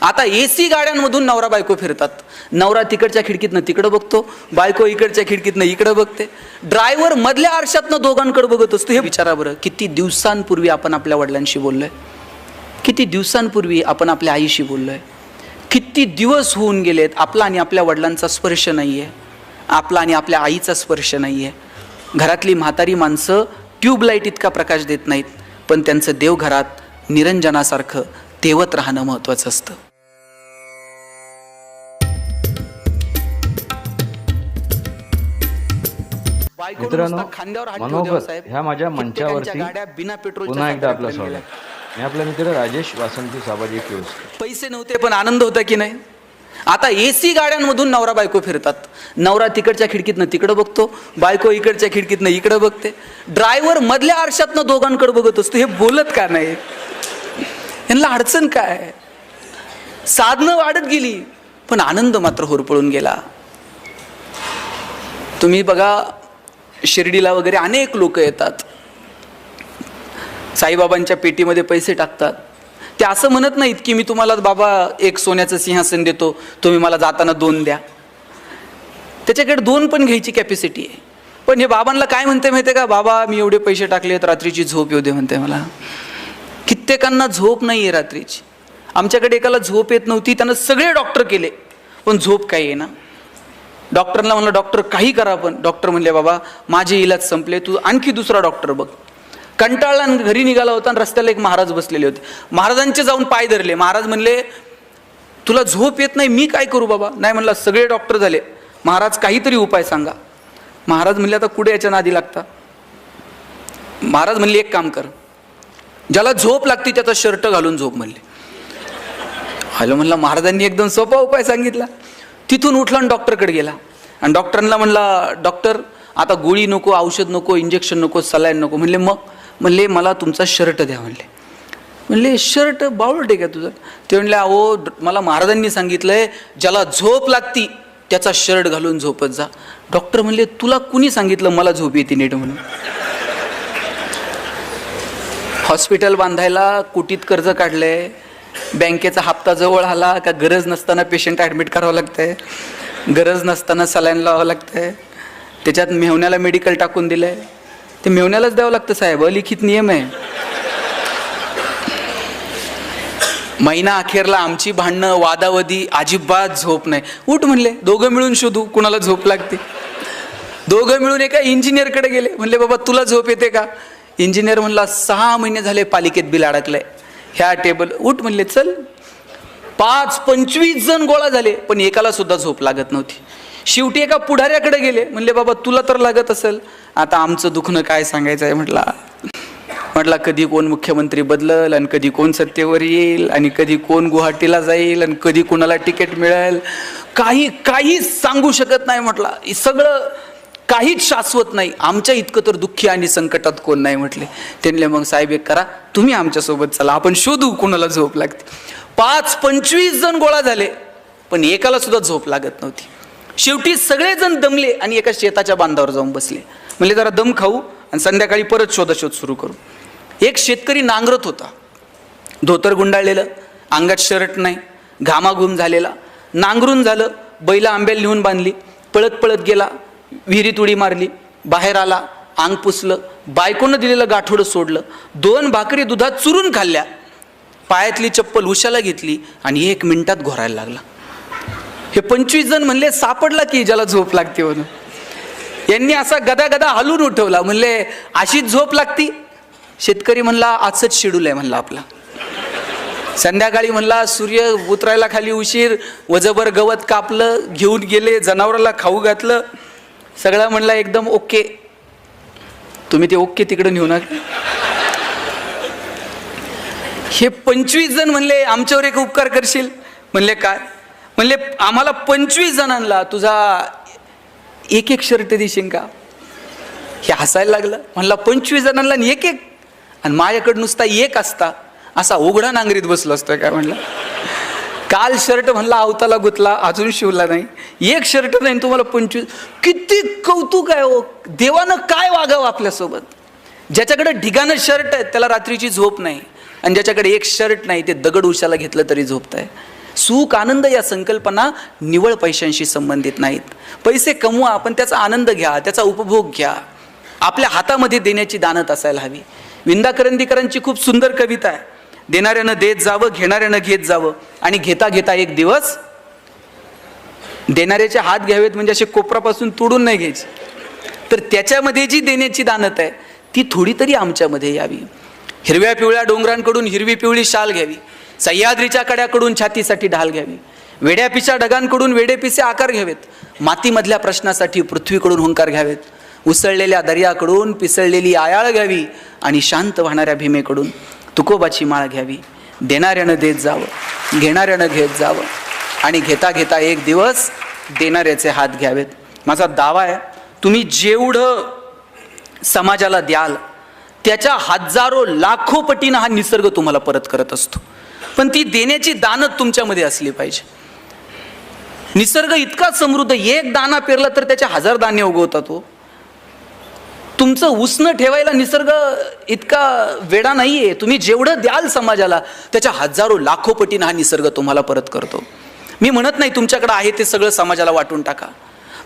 आता एसी गाड्यांमधून नवरा बायको फिरतात. नवरा तिकडच्या खिडकीतनं तिकडं बघतो, बायको इकडच्या खिडकीतनं इकडं बघते. ड्रायव्हर मधल्या आरशातनं दोघांकडे बघत असतो. हे विचारा बरं, किती दिवसांपूर्वी आपण आपल्या वडिलांशी बोललोय, किती दिवसांपूर्वी आपण आपल्या आईशी बोललोय, किती दिवस होऊन गेलेत आपला आणि आपल्या वडिलांचा स्पर्श नाहीये, आपला आणि आपल्या आईचा स्पर्श नाहीये. घरातली म्हातारी माणसं ट्यूबलाईट इतका प्रकाश देत नाहीत, पण त्यांचं देवघरात निरंजनासारखं तेवत राहणं महत्वाचं असतं. मित्रांनो, मनोहर ह्या माझ्या मंचावरती पुन्हा एकदा आपलं स्वागत. मी आपला मित्र राजेश वासंती साबाजी क्लोज. पैसे नव्हते पण आनंद होता की नाही. आता एसी गाड्यांमधून नवरा बायको फिरतात. नवरा तिकडच्या खिडकीतनं तिकडं बघतो, बायको इकडच्या खिडकीतनं इकडं बघते. ड्रायव्हर मधल्या आरशातनं दोघांकडे बघत असतो. हे बोलत का नाही? यांना अडचण काय? साधनं वाढत गेली पण आनंद मात्र होरपळून गेला. तुम्ही बघा, शिर्डीला वगैरे अनेक लोक येतात, साईबाबांच्या पेटीमध्ये पैसे टाकतात. ते असं म्हणत नाहीत की मी तुम्हाला बाबा एक सोन्याचं सिंहासन देतो, तुम्ही मला जाताना 2 द्या. त्याच्याकडे 2 पण घ्यायची कॅपॅसिटी आहे. पण हे बाबांना काय म्हणते माहिती आहे का? बाबा मी एवढे पैसे टाकलेत, रात्रीची झोप येऊ दे म्हणते मला. कित्येकांना झोप नाही आहे रात्रीची. आमच्याकडे एकाला झोप येत नव्हती, त्यानं सगळे डॉक्टर केले पण झोप काही आहे ना. डॉक्टरला म्हणलं डॉक्टर काही करा, पण डॉक्टर म्हणले बाबा माझे इलाज संपले, तू आणखी दुसरा डॉक्टर बघ. कंटाळला घरी निघाला होता आणि रस्त्याला एक महाराज बसलेले होते. महाराजांचे जाऊन पाय धरले. महाराज म्हणले तुला झोप येत नाही, मी काय करू बाबा? नाही म्हणला सगळे डॉक्टर झाले, महाराज काहीतरी उपाय सांगा. महाराज म्हणले आता कुठे याच्या नादी लागता. महाराज म्हणले एक काम कर, ज्याला झोप लागते त्याचा शर्ट घालून झोप म्हणले. हॅलो म्हणला, महाराजांनी एकदम सोपा उपाय सांगितला. तिथून उठला आणि डॉक्टरकडे गेला आणि डॉक्टरला म्हणला म्हणला आता गोळी नको, औषध नको, इंजेक्शन नको, सलाईन नको. म्हणले मला तुमचा शर्ट द्या. म्हणले शर्ट बावळट आहे का तुझं? ते म्हणले अहो मला महाराजांनी सांगितलंय ज्याला झोप लागती त्याचा शर्ट घालून झोपत जा. डॉक्टर म्हणले तुला कुणी सांगितलं मला झोप येते नीट म्हणून? हॉस्पिटल बांधायला कोटीत कर्ज काढलंय, बँकेचा हप्ता जवळ आला का गरज नसताना पेशंट ॲडमिट करावं लागतंय, गरज नसताना सलाईन लावावं लागतंय, त्याच्यात मेहुण्याला मेडिकल टाकून दिलंय. ते मेहुण्यालाच द्यावं लागतं साहेब, अलिखित नियम आहे. महिना अखेरला आमची भांडणं, वादावादी, अजिबात झोप नाही. उठ म्हणले दोघं मिळून शोधू कुणाला झोप लागते. दोघं मिळून एका इंजिनियरकडे गेले. म्हणले बाबा तुला झोप येते का? इंजिनियर म्हणला 6 महिने झाले पालिकेत बिल अडकलंय, ह्या टेबल. उठ म्हणले चल. 25 जण गोळा झाले पण एकाला सुद्धा झोप लागत नव्हती. शेवटी एका पुढाऱ्याकडे गेले. म्हणले बाबा तुला तर लागत असेल, आता आमचं दुखणं काय सांगायचं आहे. म्हटला कधी कोण मुख्यमंत्री बदलल आणि कधी कोण सत्तेवर येईल आणि कधी कोण गुवाहाटीला जाईल आणि कधी कोणाला तिकीट मिळेल, काही सांगू शकत नाही. म्हटला सगळं काहीच शाश्वत नाही, आमच्या इतकं तर दुःखी आणि संकटात कोण नाही म्हटले. त्यांनी मग साहेब एक करा, तुम्ही आमच्यासोबत चला, आपण शोधू कोणाला झोप लागते. 25 जण गोळा झाले पण एकाला सुद्धा झोप लागत नव्हती. शेवटी सगळेजण दमले आणि एका शेताच्या बांधावर जाऊन बसले. म्हणजे जरा दम खाऊ आणि संध्याकाळी परत शोधाशोध सुरू करू. एक शेतकरी नांगरत होता, धोतर गुंडाळलेलं, अंगात शर्ट नाही, घामाघूम झालेला. नांगरून झालं, बैला आंब्याला नेऊन बांधली, पळत पळत गेला, विहिरीत उडी मारली, बाहेर आला, अंग पुसलं, बायकोनं दिलेलं गाठोडं सोडलं, 2 भाकरी दुधात चुरून खाल्ल्या, पायातली चप्पल उशाला घेतली आणि 1 मिनिटात घोरायला लागला. हे 25 जण म्हणले सापडला की ज्याला झोप लागते म्हणून. यांनी असा गदा हलून उठवला. म्हणले अशीच झोप लागती? शेतकरी म्हणला आजच शेड्यूल आहे म्हणला आपला. संध्याकाळी म्हणला सूर्य उतरायला खाली उशीर, वजभर गवत कापलं, घेऊन गेले, जनावराला खाऊ घातलं, सगळं म्हणला एकदम ओके. तुम्ही ते ओके तिकडे नेऊ नका. हे 25 जण म्हणले आमच्यावर एक उपकार करशील? म्हणले काय? म्हणले आम्हाला 25 जणांना तुझा एक शर्ट देशील का? हे हसायला लागलं. म्हणला 25 जणांना एक आणि माझ्याकडे नुसता एक असता असा उघडा नांगरीत बसलो असतोय काय? म्हणलं काल शर्ट म्हणला अवताला गुतला, अजून शिवला नाही, एक शर्ट नाही, तुम्हाला 25. किती कौतुक आहे हो. देवानं काय वागावं आपल्यासोबत. ज्याच्याकडे ढिगानं शर्ट आहे त्याला रात्रीची झोप नाही, आणि ज्याच्याकडे एक शर्ट नाही ते दगड उशाला घेतलं तरी झोपत आहे. सुख आनंद या संकल्पना निव्वळ पैशांशी संबंधित नाहीत. पैसे कमवा पण त्याचा आनंद घ्या, त्याचा उपभोग घ्या. आपल्या हातामध्ये देण्याची दानत असायला हवी. विंदा करंदीकरांची खूप सुंदर कविता आहे. देणाऱ्यानं देत जावं, घेणाऱ्यानं घेत जावं, आणि घेता घेता एक दिवस देणाऱ्याचे हात घ्यावेत म्हणजे असे कोपरापासून तोडून नाही घ्यायचे, तर त्याच्यामध्ये जी देण्याची दानत आहे ती थोडी तरी आमच्यामध्ये यावी. हिरव्या पिवळ्या डोंगरांकडून हिरवी पिवळी शाल घ्यावी, सह्याद्रीच्या कड्याकडून छातीसाठी ढाल घ्यावी, वेड्यापिशा ढगांकडून वेडेपिसे आकार घ्यावेत, मातीमधल्या प्रश्नासाठी पृथ्वीकडून हुंकार घ्यावेत, उसळलेल्या दर्याकडून पिसळलेली आयाळ घ्यावी, आणि शांत वाहणाऱ्या भीमेकडून तुकोबाची माळ घ्यावी. देणाऱ्यानं देत जावं, घेणाऱ्यानं घेत जावं, आणि घेता घेता एक दिवस देणाऱ्याचे हात घ्यावेत. माझा दावा आहे, तुम्ही जेवढं समाजाला द्याल त्याच्या हजारो लाखो पटीनं हा निसर्ग तुम्हाला परत करत असतो. पण ती देण्याची दानत तुमच्यामध्ये असली पाहिजे. निसर्ग इतका समृद्ध, एक दाना पेरला तर त्याचे 1000 दाणे उगवतात. तुमचं उसनं ठेवायला निसर्ग इतका वेडा नाहीये. तुम्ही जेवढं द्याल समाजाला त्याच्या हजारो लाखो पटीनं हा निसर्ग तुम्हाला परत करतो. मी म्हणत नाही तुमच्याकडे आहे ते सगळं समाजाला वाटून टाका,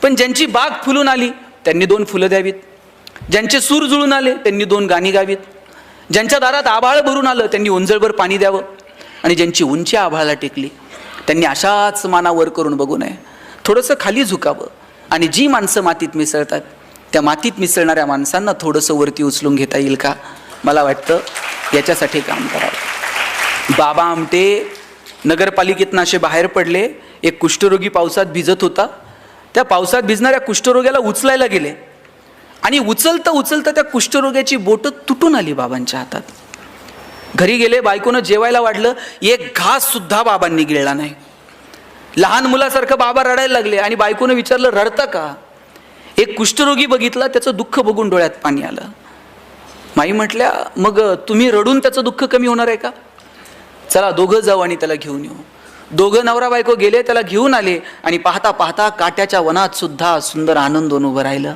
पण ज्यांची बाग फुलून आली त्यांनी 2 फुलं द्यावीत, ज्यांचे सूर जुळून आले त्यांनी 2 गाणी गावीत, ज्यांच्या दारात आभाळ भरून आलं त्यांनी ओंजळभर पाणी द्यावं, आणि ज्यांची उंची आभाळाला टेकली त्यांनी अशाच माना वर करून बघू नये, थोडंसं खाली झुकावं. आणि जी माणसं मातीत मिसळतात त्या मातीत मिसळणाऱ्या माणसांना थोडंसं वरती उचलून घेता येईल का? मला वाटतं याच्यासाठी काम करावं. बाबा आमटे नगरपालिकेतनं असे बाहेर पडले. एक कुष्ठरोगी पावसात भिजत होता. त्या पावसात भिजणाऱ्या कुष्ठरोग्याला उचलायला गेले, आणि उचलता उचलता त्या कुष्ठरोग्याची बोटं तुटून आली बाबांच्या हातात. घरी गेले, बायकोनं जेवायला वाढलं, एक घास सुद्धा बाबांनी गिळला नाही. लहान मुलासारखं बाबा रडायला लागले, आणि बायकोनं विचारलं, रडता का? एक कुष्ठरोगी बघितला, त्याचं दुःख बघून डोळ्यात पाणी आलं. माई म्हटल्या, मग तुम्ही रडून त्याचं दुःख कमी होणार आहे का? चला दोघं जाऊ आणि त्याला घेऊन येऊ. दोघं नवरा बायको गेले, त्याला घेऊन आले, आणि पाहता पाहता काट्याच्या वनात सुद्धा सुंदर आनंद उभं राहिलं.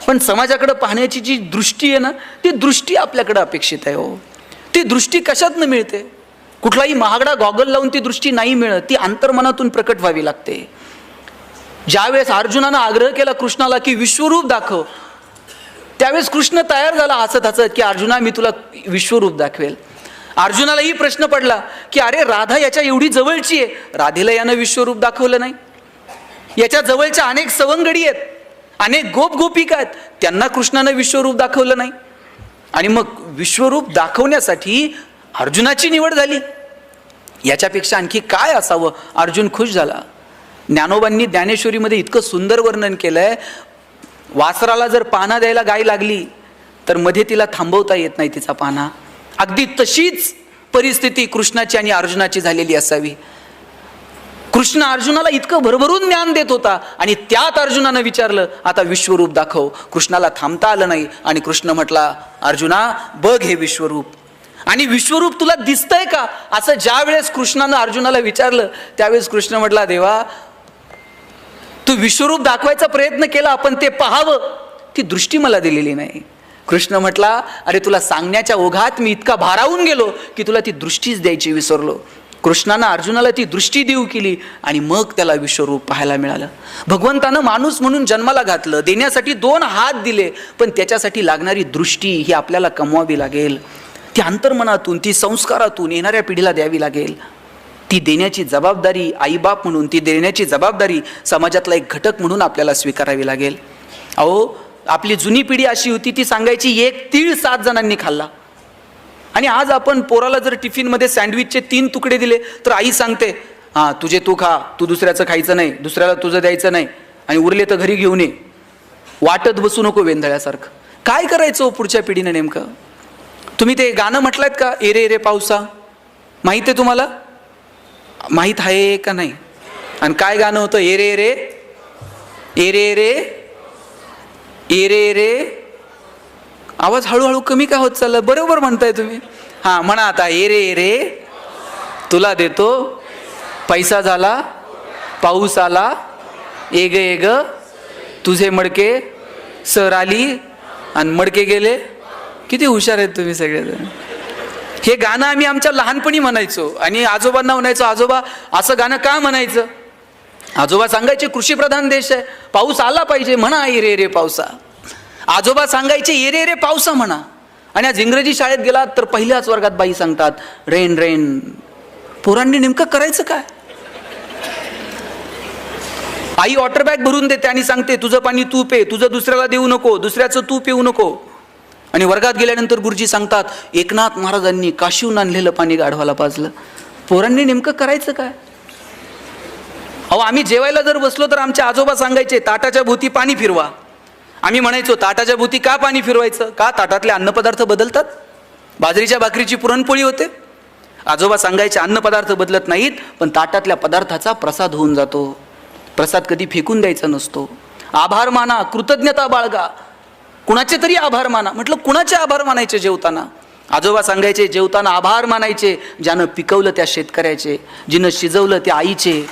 पण समाजाकडे पाहण्याची जी दृष्टी आहे ना, ती दृष्टी आपल्याकडे अपेक्षित आहे. हो, ती दृष्टी कशातनं मिळते? कुठलाही महागडा गॉगल लावून ती दृष्टी नाही मिळत, ती अंतर्मनातून प्रकट व्हावी लागते. ज्यावेळेस अर्जुनानं आग्रह केला कृष्णाला की विश्वरूप दाखव, त्यावेळेस कृष्ण तयार झाला हसत हसत की अर्जुना मी तुला विश्वरूप दाखवेल. अर्जुनालाही प्रश्न पडला की अरे राधा याच्या एवढी जवळची आहे, राधेला यानं विश्वरूप दाखवलं नाही. याच्या जवळच्या अनेक सवंगडी आहेत, अनेक गोप गोपिका आहेत, त्यांना कृष्णानं विश्वरूप दाखवलं नाही. आणि मग विश्वरूप दाखवण्यासाठी अर्जुनाची निवड झाली. याच्यापेक्षा आणखी काय असावं? अर्जुन खुश झाला. ज्ञानोबांनी ज्ञानेश्वरीमध्ये इतकं सुंदर वर्णन केलंय, वासराला जर पाना द्यायला गाय लागली तर मध्ये तिला थांबवता येत नाही तिचा पाना. अगदी तशीच परिस्थिती कृष्णाची आणि अर्जुनाची झालेली असावी. कृष्ण अर्जुनाला इतकं भरभरून ज्ञान देत होता, आणि त्यात अर्जुनानं विचारलं आता विश्वरूप दाखव. कृष्णाला थांबता आलं नाही, आणि कृष्ण म्हटला अर्जुना बघ हे विश्वरूप. आणि विश्वरूप तुला दिसतंय का? असं ज्या वेळेस कृष्णानं अर्जुनाला विचारलं त्यावेळेस कृष्ण म्हटला देवा तू विश्वरूप दाखवायचा प्रयत्न केला, पण ते पाहावं ती दृष्टी मला दिलेली नाही. कृष्ण म्हटला अरे तुला सांगण्याच्या ओघात मी इतका भारावून गेलो की तुला ती दृष्टीच द्यायची विसरलो. कृष्णानं अर्जुनाला ती दृष्टी देऊ केली, आणि मग त्याला विश्वरूप पाहायला मिळालं. भगवंतानं माणूस म्हणून जन्माला घातलं, देण्यासाठी 2 हात दिले, पण त्याच्यासाठी लागणारी दृष्टी ही आपल्याला कमवावी लागेल. ती अंतर्मनातून, ती संस्कारातून येणाऱ्या पिढीला द्यावी लागेल. ती देण्याची जबाबदारी आईबाप म्हणून, ती देण्याची जबाबदारी समाजातला एक घटक म्हणून आपल्याला स्वीकारावी लागेल. अहो आपली जुनी पिढी अशी होती, ती सांगायची 1 तीळ 7 जणांनी खाल्ला. आणि आज आपण पोराला जर टिफिनमध्ये सँडविचचे 3 तुकडे दिले तर आई सांगते हां तुझे तू खा, तू दुसऱ्याचं खायचं नाही, दुसऱ्याला तुझं द्यायचं नाही, आणि उरले तर घरी घेऊन ये, वाटत बसू नको वेंधळ्यासारखं. काय करायचं पुढच्या पिढीनं नेमकं? तुम्ही ते गाणं म्हटलंत का, एरे एरे पावसा? माहीत आहे तुम्हाला? माहीत आहे का नाही? आणि काय गाणं होतं? Array array array array array array. आवाज हळूहळू कमी काय होत चालला? बरोबर म्हणताय तुम्ही. हां म्हणा आता, एरे एरे तुला देतो पैसा झाला पाऊस आला, एग एग तुझे मडके सर आली आणि मडके गेले. किती हुशार आहेत तुम्ही सगळेजण. हे गाणं आम्ही आमच्या लहानपणी म्हणायचो आणि आजोबांना म्हणायचो, आजोबा असं गाणं का म्हणायचं? आजोबा सांगायचे कृषीप्रधान देश आहे, पाऊस आला पाहिजे, म्हणा ये रे पावसा. आजोबा सांगायचे ये रे पावसा म्हणा. आणि आज इंग्रजी शाळेत गेलात तर पहिल्याच वर्गात बाई सांगतात रेन रेन. पोरांनी नेमकं करायचं काय? आई वॉटर बॅग भरून देते आणि सांगते तुझं पाणी तू पे, तुझं दुसऱ्याला देऊ नको, दुसऱ्याचं तू पिऊ नको. आणि वर्गात गेल्यानंतर गुरुजी सांगतात एकनाथ महाराजांनी काशीहून आणलेलं पाणी गाढवाला पाजलं. पोरांनी नेमकं करायचं काय? अहो, आम्ही जेवायला जर बसलो तर आमचे आजोबा सांगायचे ताटाच्या भोवती पाणी फिरवा. आम्ही म्हणायचो ताटाच्या भोवती का पाणी फिरवायचं? का ताटातले अन्नपदार्थ बदलतात? बाजरीच्या भाकरीची पुरणपोळी होते. आजोबा सांगायचे अन्नपदार्थ बदलत नाहीत, पण ताटातल्या पदार्थाचा प्रसाद होऊन जातो. प्रसाद कधी फेकून द्यायचा नसतो. आभार माना, कृतज्ञता बाळगा, कुणाचे तरी आभार माना. म्हटलं कुणाचे आभार मानायचे जेवताना? आजोबा सांगायचे जेवताना आभार मानायचे ज्यानं पिकवलं त्या शेतकऱ्याचे, जिनं शिजवलं त्या आईचे.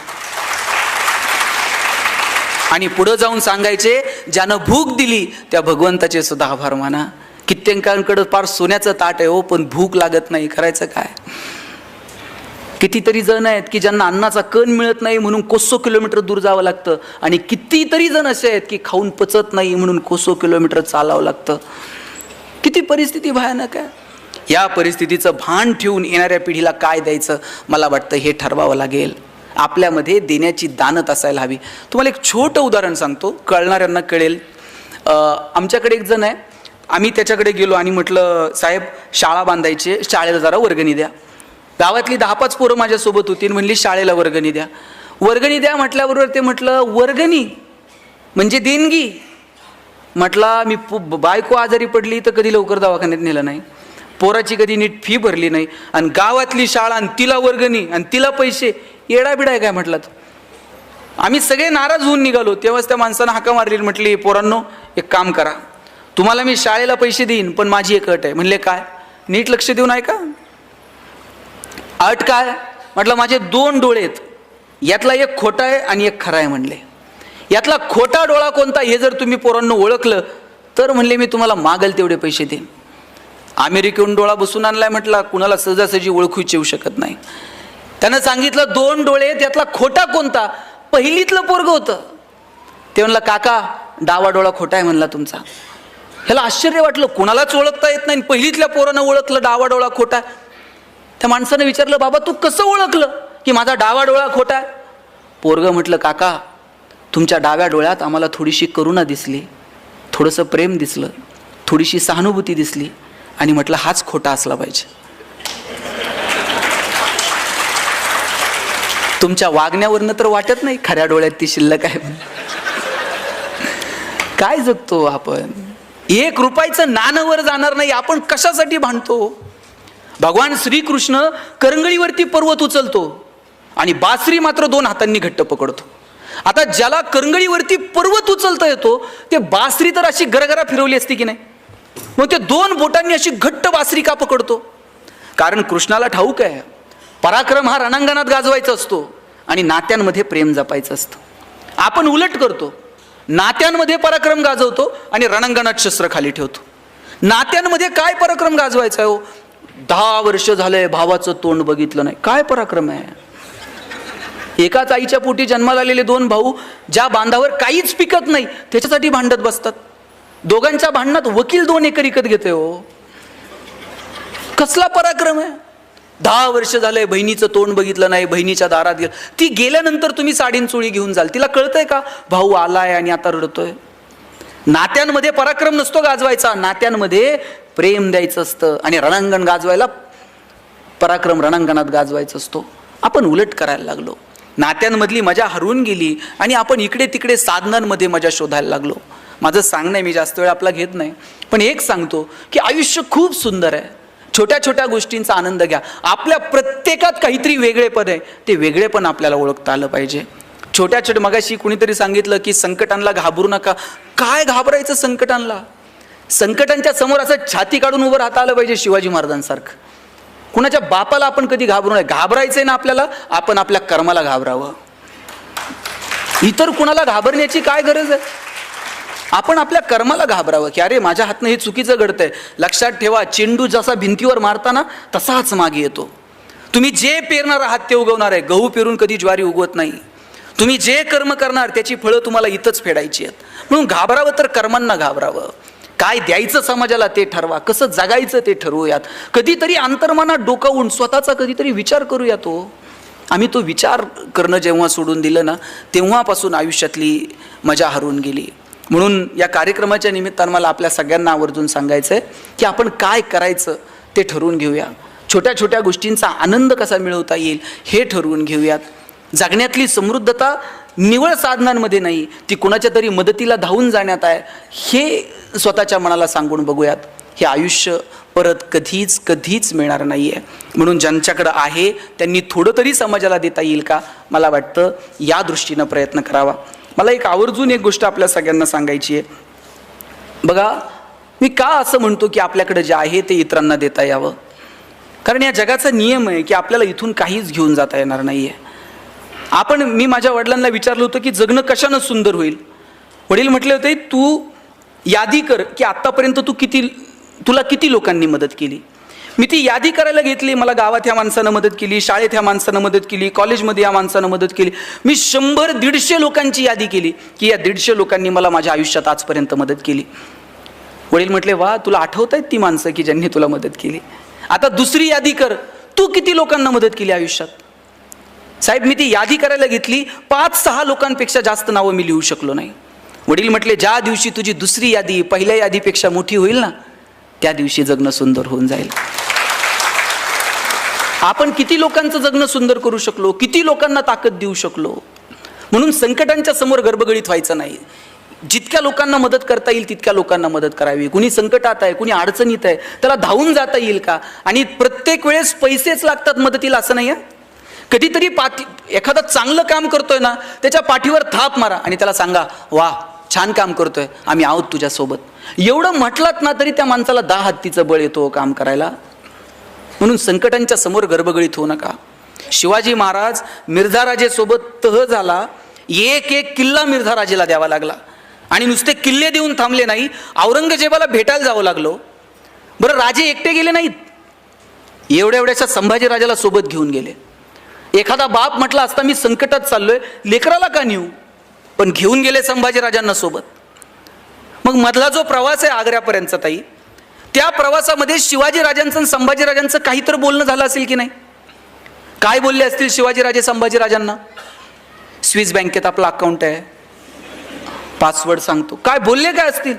आणि पुढे जाऊन सांगायचे ज्यानं भूक दिली त्या भगवंताचे सुद्धा आभार माना. कित्येकांकडे फार सोन्याचं ताट आहे हो, पण भूक लागत नाही, करायचं काय? कितीतरी जण आहेत की ज्यांना अन्नाचा कण मिळत नाही म्हणून कोसो किलोमीटर दूर जावं लागतं, आणि कितीतरी जण असे आहेत की खाऊन पचत नाही म्हणून कोसो किलोमीटर चालावं लागतं. किती परिस्थिती भयानक आहे. या परिस्थितीचं भान ठेवून येणाऱ्या पिढीला काय द्यायचं मला वाटतं हे ठरवावं लागेल. आपल्यामध्ये देण्याची दानत असायला हवी. तुम्हाला एक छोटं उदाहरण सांगतो, कळणाऱ्यांना कळेल. आमच्याकडे एक जण आहे, आम्ही त्याच्याकडे गेलो आणि म्हटलं साहेब शाळा बांधायची, शाळेला जरा वर्गणी द्या. गावातली 10-5 पोरं माझ्यासोबत होती, म्हणली शाळेला वर्गणी द्या. वर्गणी द्या म्हटल्याबरोबर ते म्हटलं वर्गणी म्हणजे देणगी. म्हटला मी बायको आजारी पडली तर कधी लवकर दवाखान्यात नेलं नाही, पोराची कधी नीट फी भरली नाही, आणि गावातली शाळा आणि तिला वर्गणी आणि तिला पैसे, येडाबिडा आहे काय? म्हटलं. आम्ही सगळे नाराज होऊन निघालो. तेव्हाच त्या माणसानं हाका मारली, म्हटली पोरांनो एक काम करा, तुम्हाला मी शाळेला पैसे देईन पण माझी एक अट आहे. म्हणले काय? नीट लक्ष देऊन ऐका. अट काय? म्हटलं माझे 2 डोळे आहेत, यातला एक खोटा आहे आणि एक खरा आहे. म्हणले यातला खोटा डोळा कोणता हे जर तुम्ही पोरांनो ओळखलं तर म्हणले मी तुम्हाला मागल तेवढे पैसे देईन. अमेरिकेहून डोळा बसून आणलाय, म्हटला कुणाला सहजासहजी ओळखूच येऊ शकत नाही. त्यानं सांगितलं 2 डोळे, त्यातला खोटा कोणता? पहिलीतलं पोरग होतं. ते म्हणलं काका डावा डोळा खोटा आहे म्हणला तुमचा. ह्याला आश्चर्य वाटलं, कुणालाच ओळखता येत नाही, पहिलीतल्या पोरानं ओळखलं डावा डोळा खोटा. त्या माणसानं विचारलं बाबा तू कसं ओळखलं की माझा डावा डोळा खोटा आहे? पोरग म्हटलं काका तुमच्या डाव्या डोळ्यात आम्हाला थोडीशी करुणा दिसली, थोडंसं प्रेम दिसलं, थोडीशी सहानुभूती दिसली, आणि म्हटलं हाच खोटा असला पाहिजे. तुमच्या वागण्यावरनं तर वाटत नाही खऱ्या डोळ्यात ती शिल्लक आहे. काय जगतो आपण? 1 रुपयाचं नाणं वर जाणार नाही, आपण कशासाठी भांडतो? भगवान श्रीकृष्ण करंगळीवरती पर्वत उचलतो आणि बासरी मात्र 2 हातांनी घट्ट पकडतो. आता ज्याला करंगळीवरती पर्वत उचलता येतो ते बासरी तर अशी गरगरा फिरवली असती की नाही, मग ते 2 बोटांनी अशी घट्ट बासरी का पकडतो? कारण कृष्णाला ठाऊक आहे पराक्रम हा रणांगणात गाजवायचा असतो आणि नात्यांमध्ये प्रेम जपायचं असतं. आपण उलट करतो, नात्यांमध्ये पराक्रम गाजवतो आणि रणांगणात शस्त्र खाली ठेवतो. नात्यांमध्ये काय पराक्रम गाजवायचा आहे हो? 10 वर्ष झालंय भावाचं तोंड बघितलं नाही, काय पराक्रम आहे? एकाच आईच्या पोटी जन्माला आलेले 2 भाऊ ज्या बांधावर काहीच पिकत नाही त्याच्यासाठी भांडत बसतात. दोघांच्या भांडणात वकील 2 एकर विकत घेते हो. कसला पराक्रम आहे? 10 वर्ष झालंय बहिणीचं तोंड बघितलं नाही, बहिणीच्या दारात गेलं, ती गेल्यानंतर तुम्ही साडीन चोळी घेऊन जाल, तिला कळतंय का भाऊ आलाय आणि आता रडतोय? नात्यांमध्ये पराक्रम नसतो गाजवायचा, नात्यांमध्ये प्रेम द्यायचं असतं, आणि रणांगण गाजवायला पराक्रम रणांगणात गाजवायचा असतो. आपण उलट करायला लागलो, नात्यांमधली मजा हरवून गेली आणि आपण इकडे तिकडे साधनांमध्ये मजा शोधायला लागलो. माझं सांगणं मी जास्त वेळ आपला घेत नाही, पण एक सांगतो की आयुष्य खूप सुंदर आहे. छोट्या छोट्या गोष्टींचा आनंद घ्या. आपल्या प्रत्येकात काहीतरी वेगळेपण आहे, ते वेगळेपण आपल्याला ओळखता आलं पाहिजे. छोट्या छोट्या, मगाशी कुणीतरी सांगितलं की संकटांना घाबरू नका. काय घाबरायचं संकटांना? संकटांच्या समोर असं छाती काढून उभं राहता आलं पाहिजे शिवाजी महाराजांसारखं. कुणाच्या बापाला आपण कधी घाबरू नये. घाबरायचंय ना आपल्याला, आपण आपल्या कर्माला घाबरावं. इतर कुणाला घाबरण्याची काय गरज आहे? आपण आपल्या कर्माला घाबरावं की अरे माझ्या हातनं हे चुकीचं घडतंय. लक्षात ठेवा, चेंडू जसा भिंतीवर मारताना तसाच मागे येतो. तुम्ही जे पेरणार आहात ते उगवणार आहे. गहू पेरून कधी ज्वारी उगवत नाही. तुम्ही जे कर्म करणार त्याची फळं तुम्हाला इथंच फेडायची आहेत. म्हणून घाबरावं तर कर्मांना घाबरावं. काय द्यायचं समाजाला ते ठरवा, कसं जगायचं ते ठरवूयात. कधीतरी अंतर्मनात डोकावून स्वतःचा कधीतरी विचार करूयात. आम्ही तो विचार करणं जेव्हा सोडून दिलं ना, तेव्हापासून आयुष्यातली मजा हरवून गेली. म्हणून या कार्यक्रमाच्या निमित्तानं मला आपल्या सगळ्यांना आवर्जून सांगायचं आहे की आपण काय करायचं ते ठरवून घेऊया. छोट्या छोट्या गोष्टींचा आनंद कसा मिळवता येईल हे ठरवून घेऊयात. जगण्यातली समृद्धता निवळ साधनांमध्ये नाही, ती कोणाच्या तरी मदतीला धावून जाण्यात आहे हे स्वतःच्या मनाला सांगून बघूयात. हे आयुष्य परत कधीच मिळणार नाही आहे. म्हणून ज्यांच्याकडं आहे त्यांनी थोडं तरी समाजाला देता येईल का, मला वाटतं या दृष्टीनं प्रयत्न करावा. मला आवर्जून एक गोष्ट आपल्या सगळ्यांना सांगायची आहे. बघा, मी का असं म्हणतो की आपल्याकडे जे आहे ते इतरांना देता यावं, कारण या जगाचा नियम आहे की आपल्याला इथून काहीच घेऊन जाता येणार नाही आहे. मी माझ्या वडिलांना विचारलं होतं की जगणं कशानं सुंदर होईल. वडील म्हटले होते, तू यादी कर की आत्तापर्यंत तुला किती लोकांनी मदत केली. मी ती यादी करायला घेतली. मला गावात ह्या माणसानं मदत केली, शाळेत ह्या माणसानं मदत केली, कॉलेजमध्ये या माणसानं मदत केली. मी 100-150 लोकांची यादी केली की या 150 लोकांनी मला माझ्या आयुष्यात आजपर्यंत मदत केली. वडील म्हटले, वा, तुला आठवत आहेत ती माणसं की ज्यांनी तुला मदत केली. आता दुसरी यादी कर, तू किती लोकांना मदत केली आयुष्यात. साहेब, मी ती यादी करायला घेतली, 5-6 लोकांपेक्षा जास्त नावं मी लिहू शकलो नाही. वडील म्हटले, ज्या दिवशी तुझी दुसरी यादी पहिल्या यादीपेक्षा मोठी होईल ना, त्या दिवशी जगणं सुंदर होऊन जाईल. आपण किती लोकांचं जगणं सुंदर करू शकलो, किती लोकांना ताकद देऊ शकलो. म्हणून संकटांच्या समोर गडबडीत व्हायचं नाही. जितक्या लोकांना मदत करता येईल तितक्या लोकांना मदत करावी. कुणी संकटात आहे, कुणी अडचणीत आहे, त्याला धावून जाता येईल का. आणि प्रत्येक वेळेस पैसेच लागतात मदतीला असं नाही आहे. कधीतरी एखादं चांगलं काम करतोय ना, त्याच्या पाठीवर थाप मारा आणि त्याला सांगा, वा, छान काम करतोय, आम्ही आहोत तुझ्यासोबत. एवढं म्हटलात ना तरी त्या माणसाला 10 हत्तीचं बळ येतो काम करायला. म्हणून संकटांच्या समोर गडबडीत होऊ नका. शिवाजी महाराज मिर्झा राजेसोबत तह झाला, एक किल्ला मिर्झा राजेला द्यावा लागला. आणि नुसते किल्ले देऊन थांबले नाही, औरंगजेबाला भेटायला जावं लागलो. बरं, राजे एकटे गेले नाहीत, एवढ्याशा संभाजी राजाला सोबत घेऊन गेले. एखादा बाप म्हटला असता, मी संकटात चाललोय, लेकराला का नेऊ, पण घेऊन गेले संभाजी राजांना सोबत. मग मधला जो प्रवास आहे आग्र्यापर्यंतचा ताई, त्या प्रवासामध्ये शिवाजी राजांचं आणि संभाजी राजांचं काहीतरी बोलणं झालं असेल की नाही. काय बोलले असतील शिवाजी राजे संभाजी राजांना. स्विस बँकेत आपलं अकाउंट आहे, पासवर्ड सांगतो. काय बोलले काय असतील.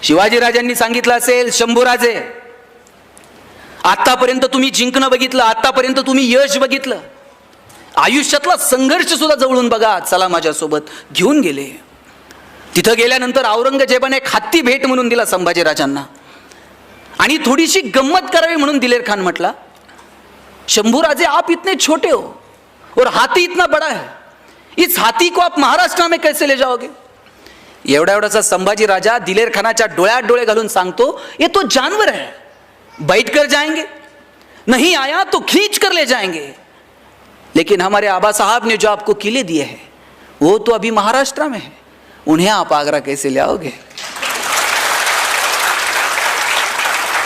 शिवाजी राजांनी सांगितलं असेल, शंभूराजे, आतापर्यंत तुम्ही जिंकणं बघितलं, आतापर्यंत तुम्ही यश बघितलं, आयुष्यातला संघर्ष सुद्धा जवळून बघा, चला माझ्यासोबत. घेऊन गेले. तिथं गेल्यानंतर औरंगजेबाने एक हत्ती भेट म्हणून दिला संभाजी राजांना. आणि थोडीशी गंमत करावी म्हणून दिलेर खान म्हटला, शंभूराजे, आप इतने छोटे हो और हाथी इतना बड़ा है, इस हाथी को आप महाराष्ट्र में कैसे ले जाओगे. एवढासा संभाजी राजा दिलेर खानाच्या डोळ्यात डोळे घालून सांगतो, ये तो जानवर है, बैठ कर जाएंगे, नहीं आया तो खींच कर ले जाएंगे, लेकिन हमारे आबा साहब ने जो आपको किले दिए हैं वो तो अभी महाराष्ट्र में है, उन्हें आप आगरा कैसे ले आओगे.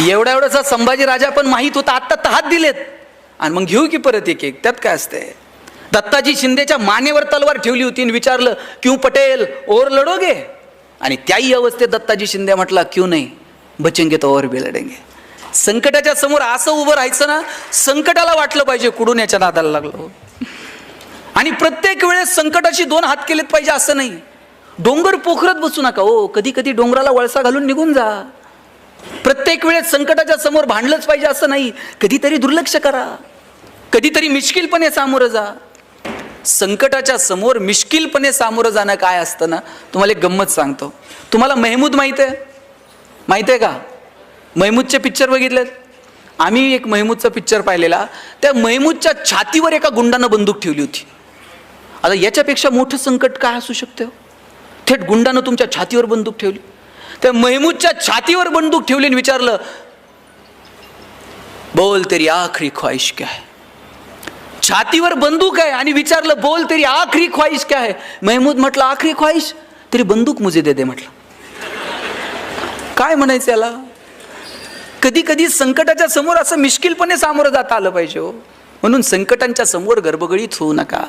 एवढासा संभाजी राजा पण माहित होता, आता तहात दिलेत आणि मग घेऊ की परत एक. त्यात काय असते. दत्ताजी शिंदेच्या मानेवर तलवार ठेवली होती आणि विचारलं, क्यों पटेल, और लढोगे. आणि त्याही अवस्थेत दत्ताजी शिंदे म्हटला, क्यों नाही, बचेंगे तो और भी लढेंगे. संकटाच्या समोर असं उभं राहायचं ना, संकटाला वाटलं पाहिजे कुडून याच्या नादाला लागलो. आणि प्रत्येक वेळेस संकटाशी 2 हात केलेत पाहिजे असं नाही. डोंगर पोखरत बसू नका हो, कधी कधी डोंगराला वळसा घालून निघून जा. प्रत्येक वेळेस संकटाच्या समोर भांडलंच पाहिजे असं नाही. कधीतरी दुर्लक्ष करा, कधीतरी मिश्किलपणे सामोरं जा. संकटाच्या समोर मिश्किलपणे सामोरं जाणं काय असतं ना, तुम्हाला एक गंमत सांगतो. तुम्हाला महमूद माहित आहे का. महमूदचे पिक्चर बघितलेत. आम्ही एक महमूदचा पिक्चर पाहिलेला. त्या महमूदच्या छातीवर एका गुंडानं बंदूक ठेवली होती. आता याच्यापेक्षा मोठं संकट काय असू शकतं. थेट गुंडानं तुमच्या छातीवर बंदूक ठेवली. त्या महमूदच्या छातीवर बंदूक ठेवली आणि विचारलं, बोल तेरी आखरी ख्वाहिश क्या है. छातीवर बंदूक आहे आणि विचारलं, बोल तेरी आखरी ख्वाहिश क्या है. महमूद म्हटलं, आखरी ख्वाहिश. तरी बंदूक मुझे दे दे म्हटलं. काय म्हणायचं याला? कधी कधी संकटाच्या समोर असं मिश्किलपणे सामोरं जाता आलं पाहिजे हो. म्हणून संकटांच्या समोर गर्भगडीत होऊ नका.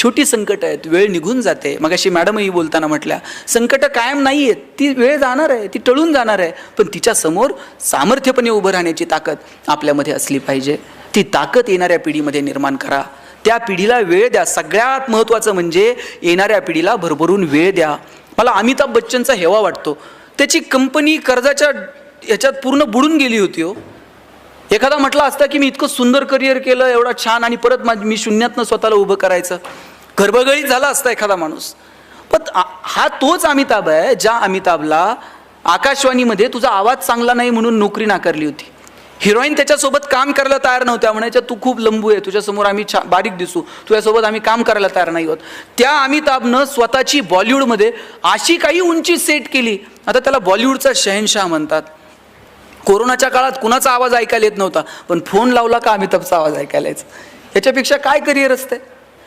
छोटी संकट आहेत, वेळ निघून जाते. मगाशी मॅडमही बोलताना म्हटल्या, संकट कायम नाही आहेत, ती वेळ जाणार आहे, ती टळून जाणार आहे, पण तिच्या समोर सामर्थ्यपणे उभं राहण्याची ताकद आपल्यामध्ये असली पाहिजे. ती ताकद येणाऱ्या पिढीमध्ये निर्माण करा. त्या पिढीला वेळ द्या. सगळ्यात महत्त्वाचं म्हणजे येणाऱ्या पिढीला भरभरून वेळ द्या. मला अमिताभ बच्चनचा हेवा वाटतो. त्याची कंपनी कर्जाच्या याच्यात पूर्ण बुडून गेली होती हो. एखादा म्हटला असता की मी इतकं सुंदर करिअर केलं, एवढा छान, आणि परत मी शून्यातनं स्वतःला उभं करायचं, गर्भगळीत झाला असता एखादा माणूस. पण हा तोच अमिताभ आहे ज्या अमिताभला आकाशवाणीमध्ये तुझा आवाज चांगला नाही म्हणून नोकरी नाकारली होती. हिरोईन त्याच्यासोबत काम करायला तयार नव्हत्या, म्हणायच्या तू खूप लंबू आहे, तुझ्यासमोर आम्ही बारीक दिसू, तुझ्यासोबत आम्ही काम करायला तयार नाही होत. त्या अमिताभनं स्वतःची बॉलिवूडमध्ये अशी काही उंची सेट केली, आता त्याला बॉलिवूडचा शहनशाह म्हणतात. कोरोनाच्या काळात कुणाचा आवाज ऐकायला येत नव्हता, पण फोन लावला का अमिताभचा आवाज ऐकायला यायचा. याच्यापेक्षा काय करिअर असते?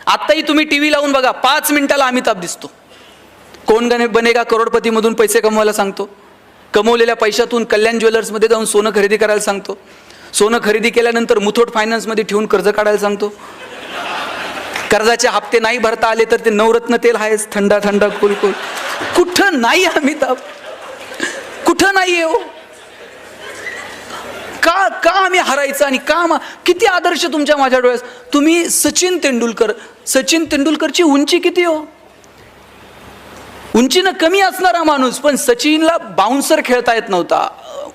आत्ताही तुम्ही टी व्ही लावून बघा, 5 मिनिटाला अमिताभ दिसतो. कोण बनेगा करोडपतीमधून पैसे कमवायला सांगतो, कमवलेल्या पैशातून कल्याण ज्वेलर्समध्ये जाऊन सोनं खरेदी करायला सांगतो, सोनं खरेदी केल्यानंतर मुथूट फायनान्समध्ये ठेवून कर्ज काढायला सांगतो, कर्जाचे हप्ते नाही भरता आले तर ते नवरत्न तेल आहेच, थंडा थंडा कुल कुल. कुठं नाही अमिताभ, कुठं नाही हो. का का आम्ही हरायचं? आणि का किती आदर्श तुमच्या माझ्या डोळ्यात. तुम्ही सचिन तेंडुलकरची उंची किती हो? उंचीनं कमी असणारा माणूस, पण सचिनला बाउन्सर खेळता येत नव्हता,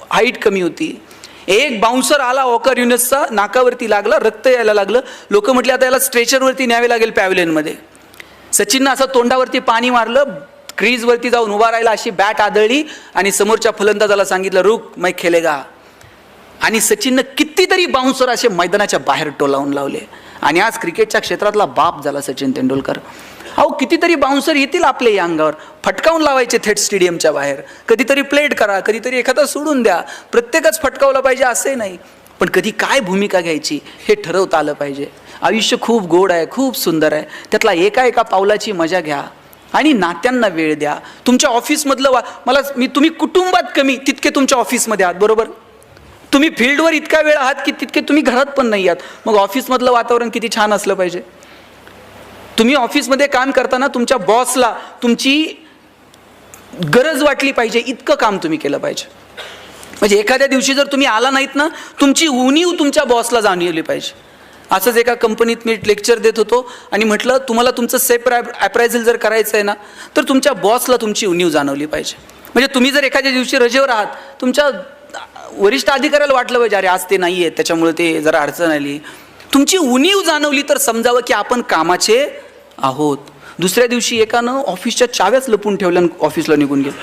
हाईट कमी होती. एक बाउन्सर आला वॉकर युनिसचा, नाकावरती लागला, रक्त यायला लागलं. लोक म्हटले आता याला स्ट्रेचरवरती न्यावे लागेल पॅव्हलियनमध्ये. सचिननं असं तोंडावरती पाणी मारलं, क्रीजवरती जाऊन उभा राहिला, अशी बॅट आदळली आणि समोरच्या फलंदाजाला सांगितलं रुक मैं खेलेगा. आणि सचिननं कितीतरी बाउन्सर असे मैदानाच्या बाहेर टोलावून लावले. आणि आज क्रिकेटच्या क्षेत्रातला बाप झाला सचिन तेंडुलकर. अहो कितीतरी बाउन्सर येतील आपल्या या अंगावर, फटकावून लावायचे थेट स्टेडियमच्या बाहेर. कधीतरी प्लेट करा, कधीतरी एखादा सोडून द्या. प्रत्येकच फटकावलं पाहिजे असे नाही, पण कधी काय भूमिका घ्यायची हे ठरवता आलं पाहिजे. आयुष्य खूप गोड आहे, खूप सुंदर आहे. त्यातला एका पावलाची मजा घ्या आणि नात्यांना वेळ द्या. तुमच्या ऑफिसमधलं तुम्ही कुटुंबात कमी तितके तुमच्या ऑफिसमध्ये आहात, बरोबर? तुम्ही फील्डवर इतका वेळ आहात की तितके तुम्ही घरात पण नाही आहात. मग ऑफिसमधलं वातावरण किती छान असलं पाहिजे. तुम्ही ऑफिसमध्ये काम करताना तुमच्या बॉसला तुमची गरज वाटली पाहिजे इतकं काम तुम्ही केलं पाहिजे. म्हणजे एखाद्या दिवशी जर तुम्ही आला नाहीत ना, तुमची उणीव तुमच्या बॉसला जाणवली पाहिजे. असंच एका कंपनीत मी लेक्चर देत होतो आणि म्हटलं तुम्हाला तुमचं सेल्फ अप्रायझल जर करायचं आहे ना, तर तुमच्या बॉसला तुमची उणीव जाणवली पाहिजे. म्हणजे तुम्ही जर एखाद्या दिवशी रजेवर आहात, तुमच्या वरिष्ठ अधिकाऱ्याला वाटलं पाहिजे अरे आज ते नाही आहेत त्याच्यामुळे ते जरा अडचण आली. तुमची उणीव जाणवली तर समजावं की आपण कामाचे आहोत. दुसऱ्या दिवशी एकानं ऑफिसच्या चाव्याच लपून ठेवल्या, ऑफिसला निघून गेलं.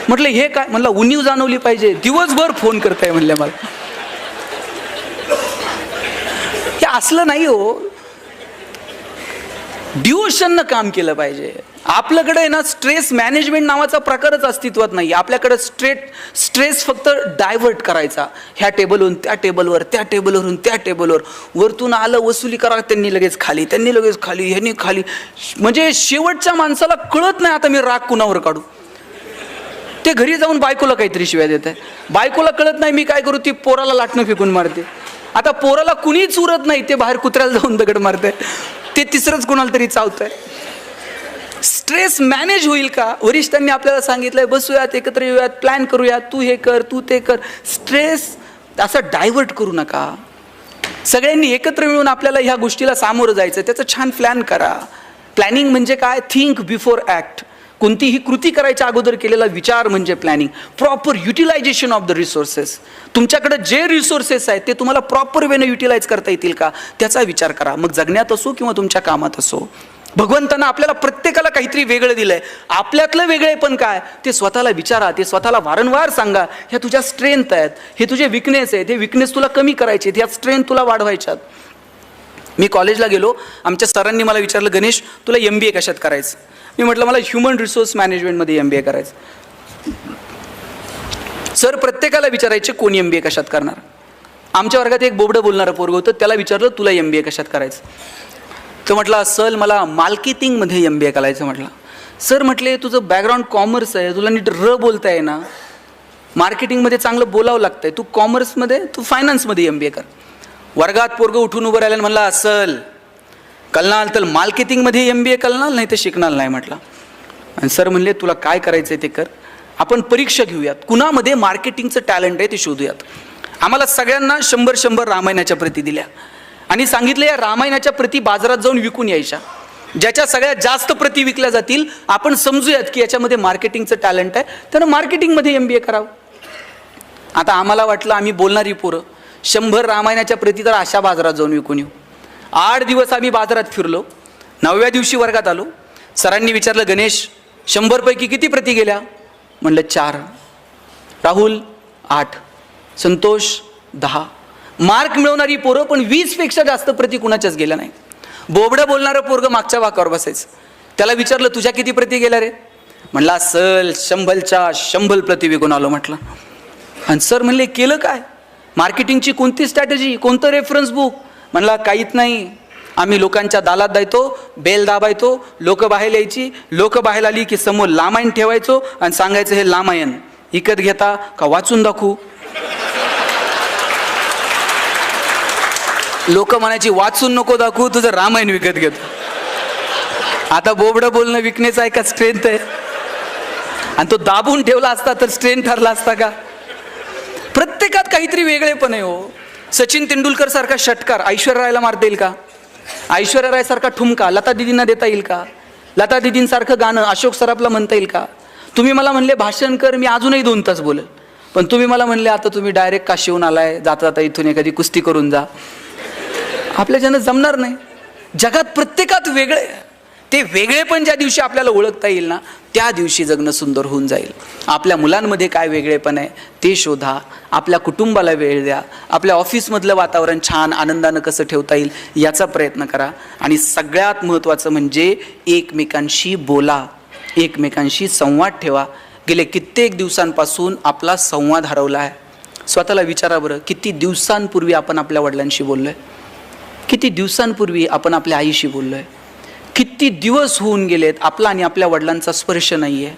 म्हटलं हे काय? म्हणलं उणीव जाणवली पाहिजे, दिवसभर फोन करताय म्हणल्या मला. हे असलं नाही हो, डिवोशननं काम केलं पाहिजे. आपल्याकडे ना स्ट्रेस मॅनेजमेंट नावाचा प्रकारच अस्तित्वात नाही. आपल्याकडे स्ट्रेस फक्त डायव्हर्ट करायचा, ह्या टेबलवरून त्या टेबलवर, त्या टेबलवरून त्या टेबलवर, वरतून आलं वसुली करा, त्यांनी लगेच खाली, ह्यांनी खाली. म्हणजे शेवटच्या माणसाला कळत नाही आता मी राग कुणावर काढू. ते घरी जाऊन बायकोला काहीतरी शिव्या देत आहे, बायकोला कळत नाही मी काय करू, ती पोराला लाटणं फेकून मारते. आता पोराला कुणीच उरत नाही, ते बाहेर कुत्र्याला जाऊन दगड मारते, ते तिसरंच कुणाला तरी चावतंय. स्ट्रेस मॅनेज होईल का? वरिष्ठांनी आपल्याला सांगितलंय बसूयात, एकत्र येऊयात, प्लॅन करूयात, तू हे कर, तू ते कर. स्ट्रेस असं डायव्हर्ट करू नका. सगळ्यांनी एकत्र मिळून आपल्याला ह्या गोष्टीला सामोरं जायचं, त्याचं छान प्लॅन करा. प्लॅनिंग म्हणजे काय? Think before act. कोणतीही कृती करायच्या अगोदर केलेला विचार म्हणजे planning. Proper utilization of the resources. तुमच्याकडे जे रिसोर्सेस आहेत ते तुम्हाला प्रॉपर वेने युटिलाइज करता येतील का त्याचा विचार करा. मग जगण्यात असो किंवा तुमच्या कामात असो. भगवंतानं आपल्याला प्रत्येकाला काहीतरी वेगळं दिलंय. आपल्यातलं वेगळे पण काय ते स्वतःला विचारा, ते स्वतःला वारंवार सांगा. ह्या तुझ्या स्ट्रेंथ आहेत, हे तुझे विकनेस आहेत, हे विकनेस तुला कमी करायचे, ह्या स्ट्रेंथ तुला वाढवायच्यात. मी कॉलेजला गेलो, आमच्या सरांनी मला विचारलं गणेश तुला MBA कशात करायचं? मी म्हटलं मला ह्युमन रिसोर्स मॅनेजमेंटमध्ये MBA करायचं. सर प्रत्येकाला विचारायचे कोण MBA कशात करणार. आमच्या वर्गात एक बोबडं बोलणारं पोरग होतं, त्याला विचारलं तुला MBA कशात करायचं? तो म्हटलं सल मला मार्केटिंगमध्ये MBA करायचं. म्हटलं सर म्हटले तुझं बॅकग्राऊंड कॉमर्स आहे, तुला नीट बोलता आहे ना, मार्केटिंगमध्ये चांगलं बोलावं लागतंय, तू कॉमर्समध्ये तू फायनान्समध्ये MBA कर. वर्गात पोरगं उठून उभं राहिलं म्हणला असल कळणार तर मार्केटिंगमध्ये MBA कळणार, नाही तर शिकणार नाही म्हटलं. आणि सर म्हणले तुला काय करायचं आहे ते कर, आपण परीक्षा घेऊयात, कुणामध्ये मार्केटिंगचं टॅलेंट आहे ते शोधूयात. आम्हाला सगळ्यांना 100 रामायणाच्या प्रती दिल्या आणि सांगितलं या रामायणाच्या प्रती बाजारात जाऊन विकून यायच्या. ज्याच्या सगळ्यात जास्त प्रती विकल्या जातील आपण समजूयात की याच्यामध्ये मार्केटिंगचं टॅलेंट आहे, त्यानं मार्केटिंगमध्ये MBA करावं. आता आम्हाला वाटलं आम्ही बोलणारी पोरं 100 रामायणाच्या प्रती तर अशा बाजारात जाऊन विकून येऊ. 8 दिवस आम्ही बाजारात फिरलो. 9व्या दिवशी वर्गात आलो. सरांनी विचारलं गणेश 100 पैकी किती प्रती गेल्या? म्हणलं 4. राहुल 8. संतोष 10. मार्क मिळवणारी पोरं पण 20 पेक्षा जास्त प्रती कुणाच्याच गेल्या नाही. बोबडं बोलणारं पोरगं मागच्या वाकावर बसायचं. त्याला विचारलं तुझ्या किती प्रती गेल्या रे? म्हणला असल 100च्या 100 प्रती विकून आलो म्हटलं. आणि सर म्हणले केलं काय? मार्केटिंगची कोणती स्ट्रॅटेजी, कोणतं रेफरन्स बुक? म्हणला काहीच नाही, आम्ही लोकांच्या दालात जायचो, बेल दाबायचो, लोक बाहेर यायची, लोक बाहेर आली की समोर लामायण ठेवायचो आणि सांगायचं हे लामायण विकत घेता का वाचून दाखवू? लोक म्हणायची वाचून नको दाखवू, तुझं रामायण विकत घेतो. आता बोबडं बोलणं विकण्याचं आहे का स्ट्रेंथ आहे? आणि तो दाबून ठेवला असता तर स्ट्रेंथ ठरला असता का? प्रत्येकात काहीतरी वेगळेपण आहे हो. सचिन तेंडुलकर सारखा षटकार ऐश्वर्या रायला मारता येईल का? ऐश्वर्या राय सारखा ठुमका लता दिदींना देता येईल का? लता दिदींसारखं गाणं अशोक सराफला म्हणता येईल का? तुम्ही मला म्हणले भाषण कर, मी अजूनही 2 तास बोलेल. पण तुम्ही मला म्हणले आता तुम्ही डायरेक्ट काशीहून आलाय, जाता जाता इथून एखादी कुस्ती करून जा. आपल्याच्यानं जमणार नाही. जगात प्रत्येकात वेगळे, ते वेगळे पण ज्या दिवशी आपल्याला ओळखता येईल ना त्या दिवशी जगणं सुंदर होऊन जाईल. आपल्या मुलांमध्ये काय वेगळेपण आहे ते शोधा, आपल्या कुटुंबाला वेळ द्या, आपल्या ऑफिसमधलं वातावरण छान आनंदानं कसं ठेवता येईल याचा प्रयत्न करा. आणि सगळ्यात महत्त्वाचं म्हणजे एकमेकांशी बोला, एकमेकांशी संवाद ठेवा. गेले कित्येक दिवसांपासून आपला संवाद हरवला आहे. स्वतःला विचारा बरं, किती दिवसांपूर्वी आपण आपल्या वडिलांशी बोललो आहे? किती दिवसांपूर्वी आपण आपल्या आईशी बोललो आहे? किती दिवस होऊन गेलेत आपला आणि आपल्या वडिलांचा स्पर्श नाही आहे,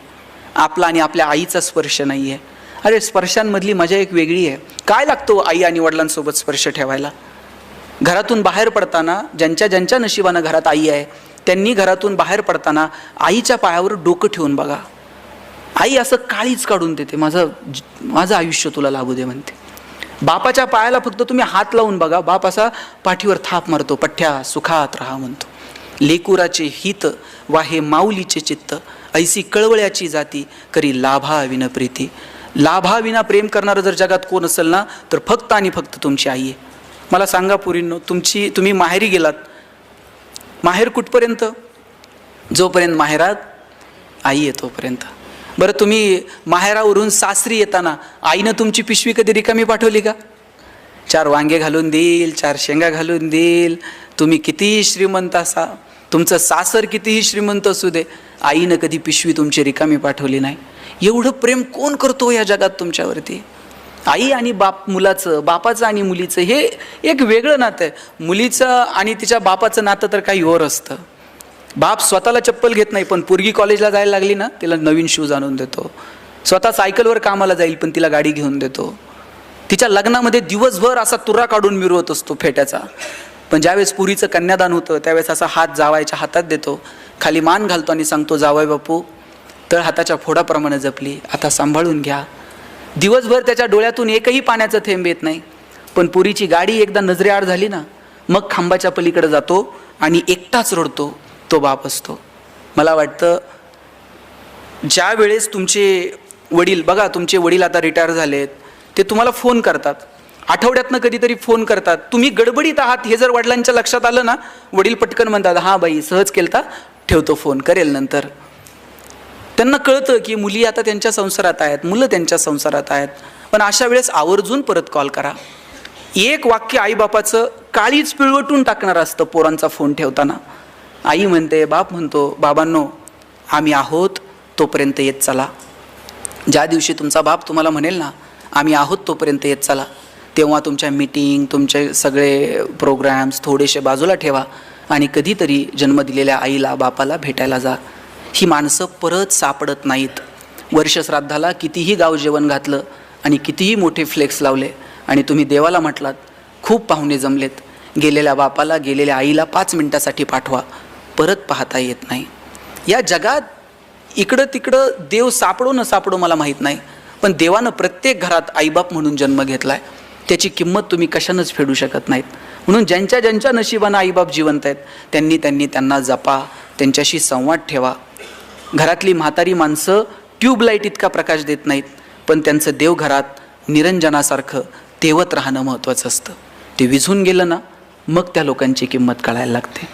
आपला आणि आपल्या आईचा स्पर्श नाही आहे. अरे स्पर्शांमधली मजा एक वेगळी आहे. काय लागतो आई आणि वडिलांसोबत स्पर्श ठेवायला? घरातून बाहेर पडताना ज्यांच्या ज्यांच्या नशिबानं घरात आई आहे त्यांनी घरातून बाहेर पडताना आईच्या पायावर डोकं ठेवून बघा. आई असं काळीच काढून देते, माझं आयुष्य तुला लाभू दे म्हणते. बापाच्या पायाला फक्त तुम्ही हात लावून बघा, बाप असा पाठीवर थाप मारतो, पठ्ठ्या सुखात राहा म्हणतो. लेकुराचे हित वाहे माऊलीचे चित्त, ऐसी कळवळ्याची जाती करी लाभा विन प्रीती. लाभा विना प्रेम करणारं जर जगात कोण असेल ना तर फक्त आणि फक्त तुमची आई आहे. मला सांगा पोरींनो, तुम्ही माहेरी गेलात, माहेर कुठपर्यंत? जोपर्यंत माहेरात आई आहे तोपर्यंत. बरं तुम्ही माहेरावरून सासरी येताना आईनं तुमची पिशवी कधी रिकामी पाठवली का? 4 वांगे घालून देईल, 4 शेंगा घालून देईल. तुम्ही कितीही श्रीमंत असा, तुमचं सासर कितीही श्रीमंत असू दे, आईनं कधी पिशवी तुमची रिकामी पाठवली नाही. एवढं प्रेम कोण करतो या जगात तुमच्यावरती? आई आणि बाप मुलाचं, बापाचं आणि मुलीचं हे एक वेगळं नातं आहे. मुलीचं आणि तिच्या बापाचं नातं तर काही और असतं. बाप स्वतःला चप्पल घेत नाही पण पोरगी कॉलेजला जायला लागली ना तिला नवीन शूज आणून देतो. स्वतः सायकलवर कामाला जाईल पण तिला गाडी घेऊन देतो. तिच्या लग्नामध्ये दिवसभर असा तुरा काढून मिरवत असतो फेट्याचा. पण ज्यावेळेस पुरीचं कन्यादान होतं त्यावेळेस असा हात जावायच्या हातात देतो, खाली मान घालतो आणि सांगतो जावई बापू तळ हाताच्या फोडाप्रमाणे जपली, आता सांभाळून घ्या. दिवसभर त्याच्या डोळ्यातून एकही पाण्याचं थेंब येत नाही. पण पुरीची गाडी एकदा नजरेआड झाली ना मग खांबाच्या पलीकडे जातो आणि एकटाच रडतो, तो बाप असतो. मला वाटतं ज्या वेळेस तुमचे वडील, बघा तुमचे वडील आता रिटायर झालेत, ते तुम्हाला फोन करतात, आठवड्यातनं कधीतरी फोन करतात. तुम्ही गडबडीत आहात हे जर वडिलांच्या लक्षात आलं ना, वडील पटकन म्हणतात हां बाई सहज केलता, ठेवतो फोन, करेल नंतर. त्यांना कळतं की मुली आता त्यांच्या संसारात आहेत, मुलं त्यांच्या संसारात आहेत. पण अशा वेळेस आवर्जून परत कॉल करा. एक वाक्य आईबापाचं काळीच पिळवटून टाकणार असतं पोरांचा फोन ठेवताना. आई म्हणते, बाप म्हणतो, बाबांनो आम्ही आहोत तोपर्यंत येत चला. ज्या दिवशी तुमचा बाप तुम्हाला म्हणेल ना आम्ही आहोत तोपर्यंत येत चला, तेव्हा तुमच्या मीटिंग, तुमचे सगळे प्रोग्राम्स थोडेसे बाजूला ठेवा आणि कधीतरी जन्म दिलेल्या आईला बापाला भेटायला जा. ही माणसं परत सापडत नाहीत. वर्षश्राद्धाला कितीही गाव जेवण घातलं आणि कितीही मोठे फ्लेक्स लावले आणि तुम्ही देवाला म्हटलात खूप पाहुणे जमलेत, गेलेल्या बापाला गेलेल्या आईला 5 मिनिटासाठी पाठवा, परत पाहता येत नाही. या जगात इकडं तिकडं देव सापडो न सापडो मला माहीत नाही, पण देवानं प्रत्येक घरात आईबाप म्हणून जन्म घेतला आहे. त्याची किंमत तुम्ही कशानंच फेडू शकत नाहीत. म्हणून ज्यांच्या ज्यांच्या नशिबानं आईबाप जिवंत आहेत त्यांना जपा, त्यांच्याशी संवाद ठेवा. घरातली म्हातारी माणसं ट्यूबलाईट इतका प्रकाश देत नाहीत, पण त्यांचं देव घरात निरंजनासारखं तेवत राहणं महत्त्वाचं असतं. ते विझून गेलं ना, मग त्या लोकांची किंमत कळायला लागते.